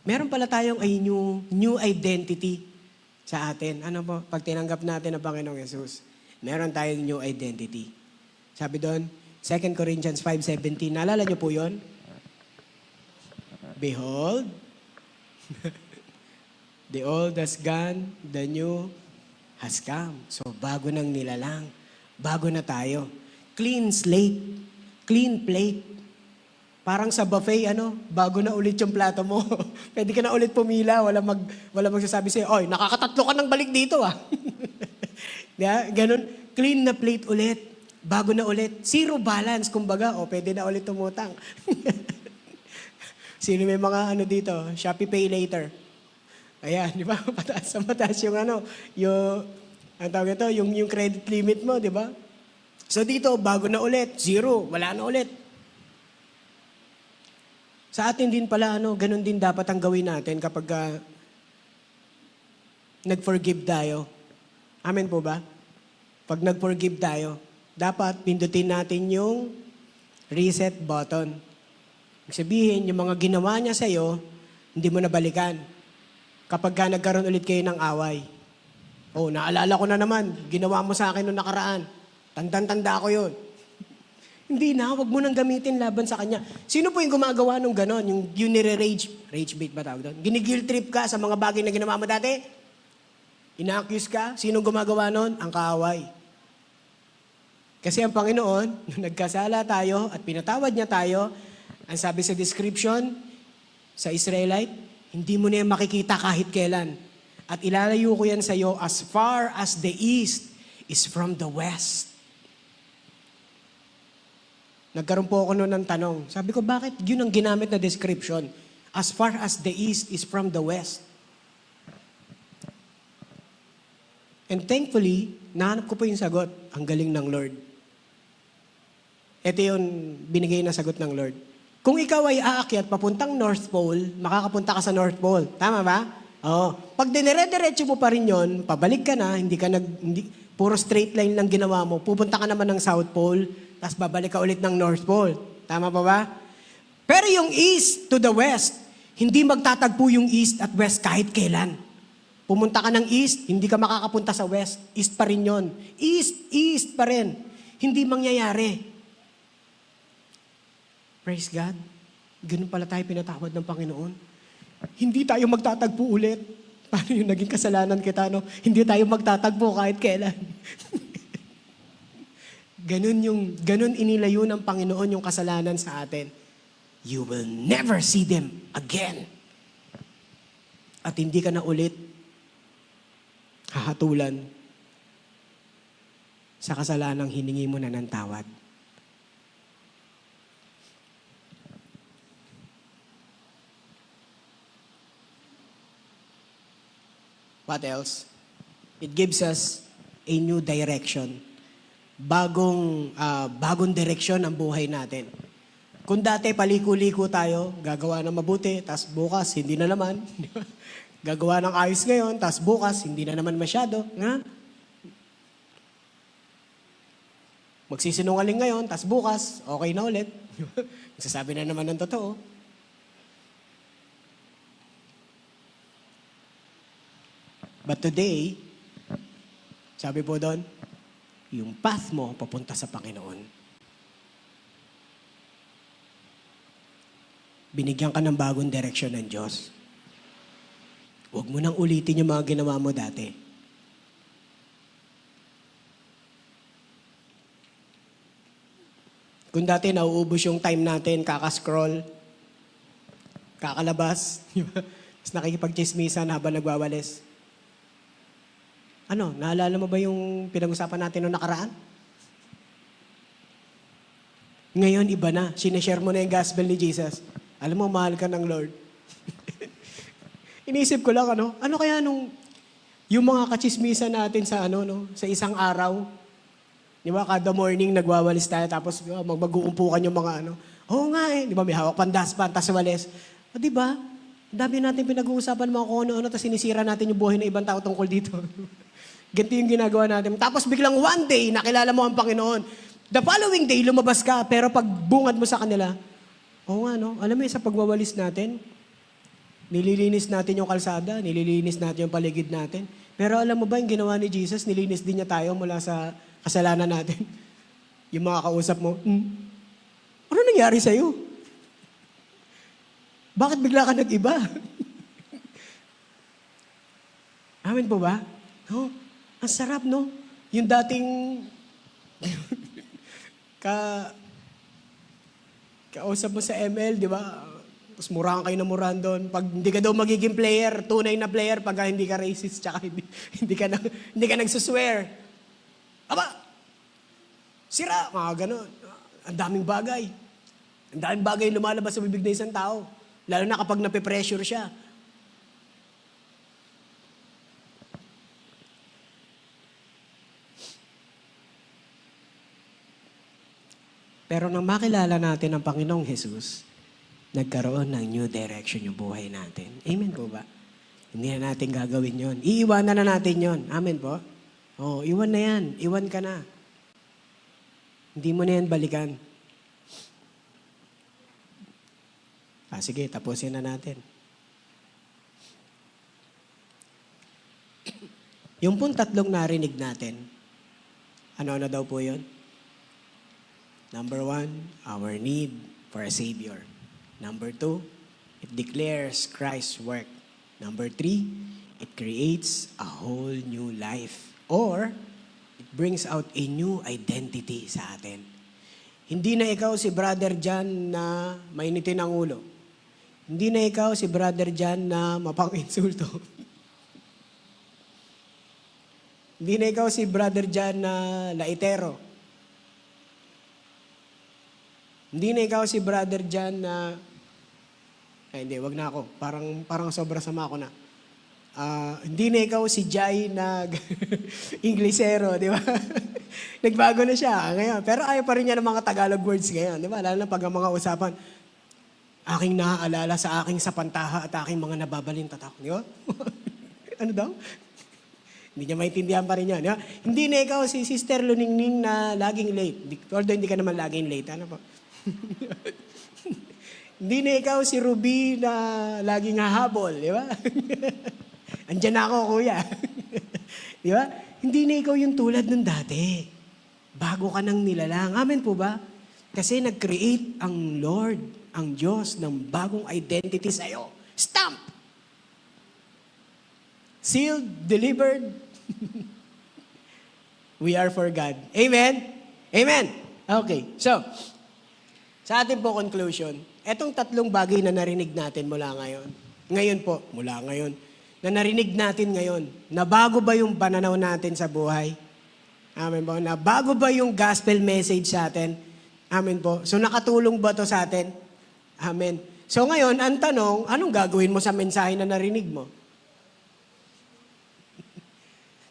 Meron pala tayong new identity sa atin. Ano po? Pag tinanggap natin ang Panginoong Yesus, meron tayong new identity. Sabi doon, 2 Corinthians 5:17. Naalala niyo po yun? Behold, the old has gone, the new has come. So, bago nang nilalang. Bago na tayo. Clean slate. Clean plate. Parang sa buffet, bago na ulit yung plato mo. Pwede ka na ulit pumila. Wala magsasabi sa'yo, oy, nakakatatlo ka ng balik dito, ah. Diba? Ganun. Clean na plate ulit. Bago na ulit. Zero balance, kumbaga. O, pwede na ulit tumutang. Sino may mga dito? Shopee Pay Later. Ayan, di ba? Mataas yung ang tawag ito, yung credit limit mo, di ba? So dito, bago na ulit, zero, wala na ulit. Sa atin din pala, ganun din dapat ang gawin natin kapag nag-forgive tayo. Amen po ba? Pag nag-forgive tayo, dapat pindutin natin yung reset button. Ibig sabihin, yung mga ginawa niya sa'yo, hindi mo nabalikan. Kapag nagkaroon ulit kayo ng away. Oh, naalala ko na naman, ginawa mo sa akin noong nakaraan. Tandang-tanda ko yun. Hindi na, wag mo nang gamitin laban sa kanya. Sino po yung gumagawa nung ganon? Yung nire-rage bait ba tawag doon? Ginigil trip ka sa mga bagay na ginawa mo dati? Ina-accuse ka? Sino gumagawa nun? Ang kaaway. Kasi ang Panginoon, nung nagkasala tayo at pinatawad niya tayo, ang sabi sa description sa Israelite, hindi mo na yan makikita kahit kailan. At ilalayo ko yan sa iyo as far as the east is from the west. Nagkaroon po ako noon ng tanong. Sabi ko, bakit yun ang ginamit na description? As far as the east is from the west. And thankfully, nahanap ko po yung sagot. Ang galing ng Lord. Ito yung binigay na sagot ng Lord. Kung ikaw ay aakyat papuntang North Pole, makakapunta ka sa North Pole. Tama ba? Oo. Pag dinire-diretso mo pa rin yun, pabalik ka na, puro straight line lang ginawa mo, pupunta ka naman ng South Pole, tapos babalik ka ulit ng North Pole. Tama pa ba? Pero yung east to the west, hindi magtatagpo yung east at west kahit kailan. Pumunta ka ng east, hindi ka makakapunta sa west. East pa rin yun. East pa rin. Hindi mangyayari. Praise God. Ganun pala tayo pinatawad ng Panginoon. Hindi tayo magtatagpo ulit. Paano yung naging kasalanan kita, no? Hindi tayo magtatagpo kahit kailan. Ganun inilayo ng Panginoon yung kasalanan sa atin. You will never see them again. At hindi ka na ulit hahatulan sa kasalanang hiningi mo na ng tawad. What else? It gives us a new direction. Bagong direksyon ang buhay natin. Kung dati paliko-liko tayo, gagawa na mabuti, tas bukas, hindi na naman. Gagawa ng ayos ngayon, tapos bukas, hindi na naman masyado. Nga? Magsisinungaling ngayon, tapos bukas, okay na ulit. Magsasabi na naman ng totoo. But today, sabi po doon, yung path mo papunta sa Panginoon. Binigyan ka ng bagong direksyon ng Diyos. Huwag mo nang ulitin yung mga ginawa mo dati. Kung dati nauubos yung time natin, kakascroll, kakalabas, tapos nakikipag-chismisan habang nagwawalis. Ano, naalala mo ba yung pinag-usapan natin noong nakaraan? Ngayon, iba na. Sineshare mo na yung gospel ni Jesus. Alam mo, mahal ka ng Lord. Inisip ko lang, ano kaya yung mga kachismisan natin sa sa isang araw, di ba, kada morning nagwawalis tayo, tapos mag-uumpukan yung mga Oo nga di ba, may hawak pandaspan, tas walis. O di ba, ang dami natin pinag-uusapan mga kung ano-ano, tas sinisira natin yung buhay ng ibang tao tungkol dito. Ganito yung ginagawa natin. Tapos biglang one day, nakilala mo ang Panginoon. The following day, lumabas ka, pero pag bungad mo sa kanila, oo nga, alam mo sa pagwawalis natin, nililinis natin yung kalsada, nililinis natin yung paligid natin. Pero alam mo ba, yung ginawa ni Jesus, nilinis din niya tayo mula sa kasalanan natin. Yung mga kausap mo, ano nangyari sa'yo? Bakit bigla ka nag-iba? Amen po ba? No? Ang sarap, no? Yung dating kausap mo sa ML, di ba? Tapos murahan kayo na murahan doon. Pag hindi ka daw magiging player, tunay na player, pag hindi ka racist, tsaka hindi ka nagsuswear. Aba, sira, mga ganon. Ang daming bagay. Ang daming bagay lumalabas sa bibig ng isang tao. Lalo na kapag nape-pressure siya. Pero nang makilala natin ang Panginoong Jesus, nagkaroon ng new direction yung buhay natin. Amen po ba? Hindi na natin gagawin yon. Iiwanan na natin yon. Amen po? Oo, iwan na yan. Iwan ka na. Hindi mo na yan balikan. Sige, tapusin na natin. Yung pong tatlong narinig natin, ano daw po yun? Number 1, our need for a Savior. Number 2, it declares Christ's work. Number 3, it creates a whole new life. Or, it brings out a new identity sa atin. Hindi na ikaw si Brother John na mainitin ang ulo. Hindi na ikaw si Brother John na mapang-insulto. Hindi na ikaw si Brother John na laitero. Hindi na ikaw si Brother John na... hindi, wag na ako. Parang sobra sama ako na. Hindi na ikaw si Jai na Inglesero, di ba? Nagbago na siya ngayon. Pero ayaw pa rin niya ng mga Tagalog words ngayon, di ba? Lalo na pag ang mga usapan, aking naaalala sa aking sapantaha at aking mga nababaling tatak. Di ba? Ano daw? Hindi niya maintindihan pa rin yan. Di ba? Hindi na ikaw si Sister Luningning na laging late. Although hindi ka naman laging late. Ano po? Hindi na ikaw si Ruby na laging hahabol, di ba? Andiyan na ako, kuya. Di ba? Hindi na ikaw yung tulad ng dati. Bago ka nang nilalang. Amen po ba? Kasi nag-create ang Lord, ang Diyos, ng bagong identity sa'yo. Stamp! Sealed, delivered. We are for God. Amen? Amen? Okay, so, sa ating po conclusion, etong tatlong bagay na narinig natin mula ngayon po, na narinig natin ngayon, na bago ba yung pananaw natin sa buhay? Amen po. Na bago ba yung gospel message sa atin? Amen po. So nakatulong ba to sa atin? Amen. So ngayon, ang tanong, anong gagawin mo sa mensahe na narinig mo?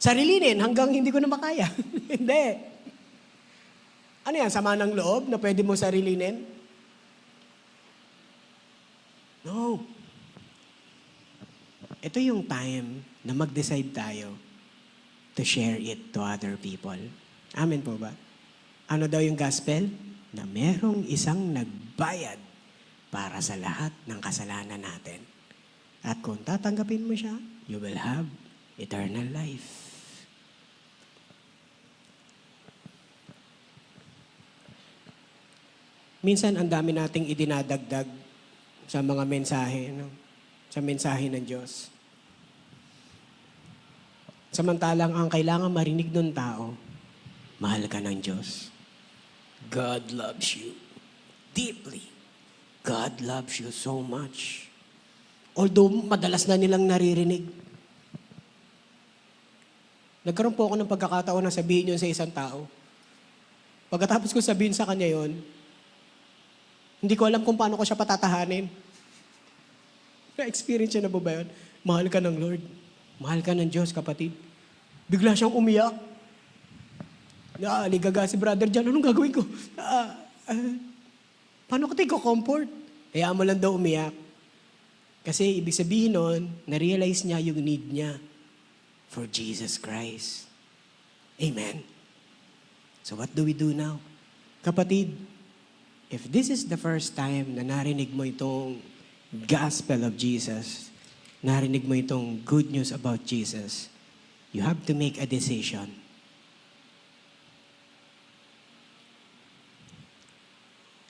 Sarilinin hanggang hindi ko na makaya. Hindi. Ano yan? Sama ng loob na pwede mo sarilinin? No. ito yung time na mag-decide tayo to share it to other people. Amen po ba? Ano daw yung gospel? Na merong isang nagbayad para sa lahat ng kasalanan natin. At kung tatanggapin mo siya, you will have eternal life. Minsan, ang dami nating idinadagdag sa mga mensahe, no? Sa mensahe ng Diyos. Samantalang ang kailangan marinig ng tao, mahal ka ng Diyos. God loves you deeply. God loves you so much. Although madalas na nilang naririnig. Nagkaroon po ako ng pagkakataon na sabihin yun sa isang tao. Pagkatapos ko sabihin sa kanya yon, hindi ko alam kung paano ko siya patatahanin. Na-experience siya na ba yun? Mahal ka ng Lord. Mahal ka ng Diyos, kapatid. Bigla siyang umiyak. Ligaga si brother dyan. Anong gagawin ko? Paano ko tayo comfort? Kaya mo lang daw umiyak. Kasi ibig sabihin nun, na-realize niya yung need niya for Jesus Christ. Amen. So what do we do now? Kapatid, if this is the first time na narinig mo itong gospel of Jesus, narinig mo itong good news about Jesus, you have to make a decision.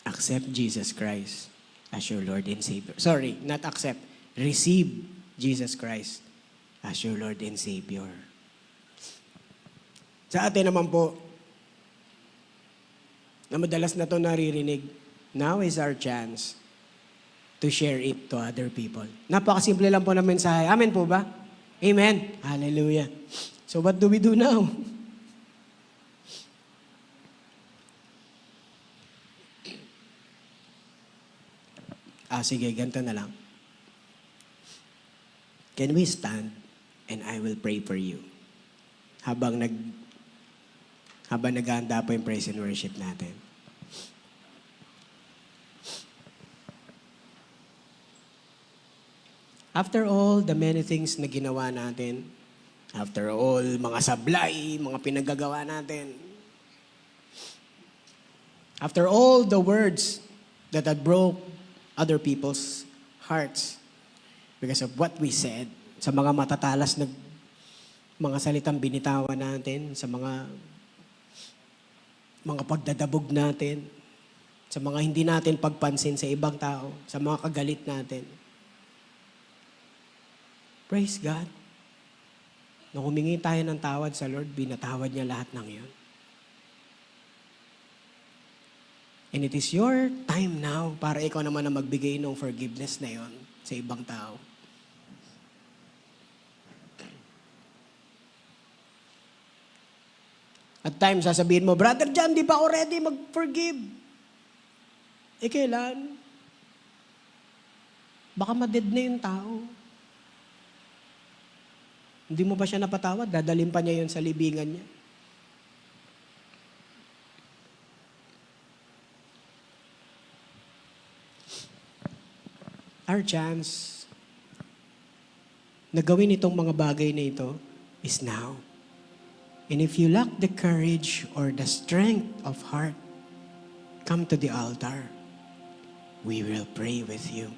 Accept Jesus Christ as your Lord and Savior. Sorry, not accept. Receive Jesus Christ as your Lord and Savior. Sa atin naman po, na madalas na ito naririnig, now is our chance to share it to other people. Napakasimple lang po ng mensahe. Amen po ba? Amen. Hallelujah. So what do we do now? Sige, ganito na lang. Can we stand and I will pray for you? Habang naghahanda po yung praise and worship natin. After all the many things na ginawa natin, after all mga sablay, mga pinagagawa natin, after all the words that had broke other people's hearts because of what we said, sa mga matatalas na mga salitang binitawan natin, sa mga pagdadabog natin, sa mga hindi natin pagpansin sa ibang tao, sa mga kagalit natin. Praise God. Nung humingi tayo ng tawad sa Lord, binatawad niya lahat ng yun. And it is your time now para ikaw naman na magbigay ng forgiveness na yon sa ibang tao. At times, sasabihin mo, Brother John, di pa ako ready mag-forgive. Kailan? Baka ma-dead na yung tao. Hindi mo pa siya napatawad, dadalhin pa niya yun sa libingan niya. Our chance na gawin itong mga bagay na ito is now. And if you lack the courage or the strength of heart, come to the altar. We will pray with you.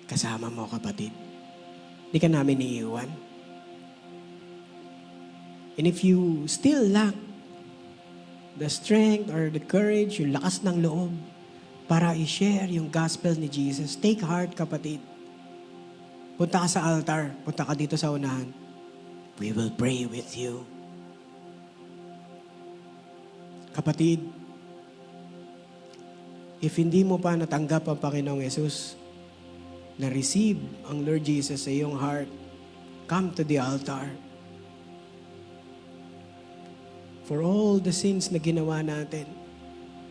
Kasama mo, kapatid. Hindi ka namin iiwan. And if you still lack the strength or the courage, yung lakas ng loob, para i-share yung gospel ni Jesus, take heart, kapatid. Punta ka sa altar, punta ka dito sa unahan. We will pray with you. Kapatid, if hindi mo pa natanggap ang Panginoong Yesus, na-receive ang Lord Jesus sa iyong heart, come to the altar. For all the sins na ginawa natin,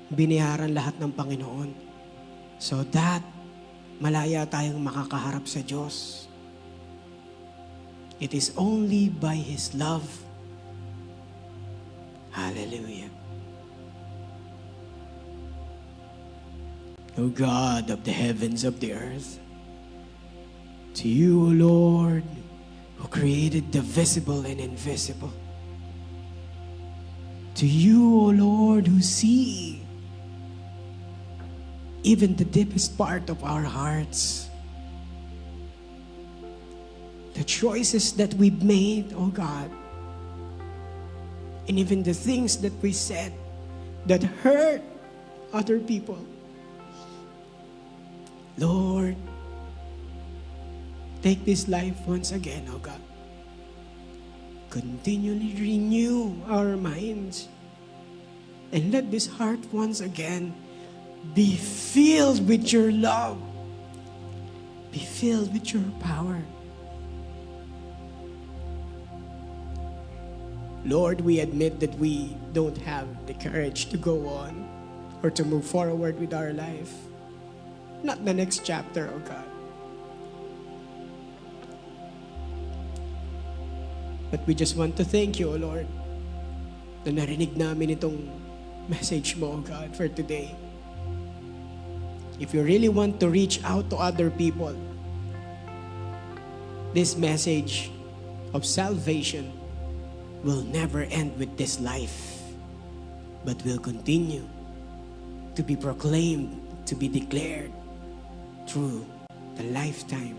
biniharan lahat ng Panginoon. So that malaya tayong makakaharap sa Diyos. It is only by His love. Hallelujah. O God of the heavens, of the earth, To you, O Lord, who created the visible and invisible. To you, O Lord, who see even the deepest part of our hearts. The choices that we've made, oh God, and even the things that we said that hurt other people. Lord, take this life once again, oh God. Continually renew our minds. And let this heart once again be filled with your love. Be filled with your power. Lord, we admit that we don't have the courage to go on or to move forward with our life. Not the next chapter, oh God. But we just want to thank you, O Lord, na narinig namin itong message mo, O God, for today. If you really want to reach out to other people, this message of salvation will never end with this life, but will continue to be proclaimed, to be declared through the lifetime.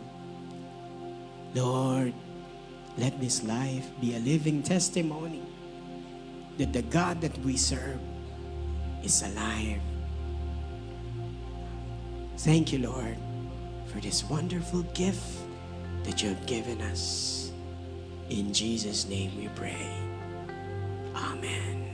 Lord, let this life be a living testimony that the God that we serve is alive. Thank you, Lord, for this wonderful gift that you have given us. In Jesus' name we pray. Amen.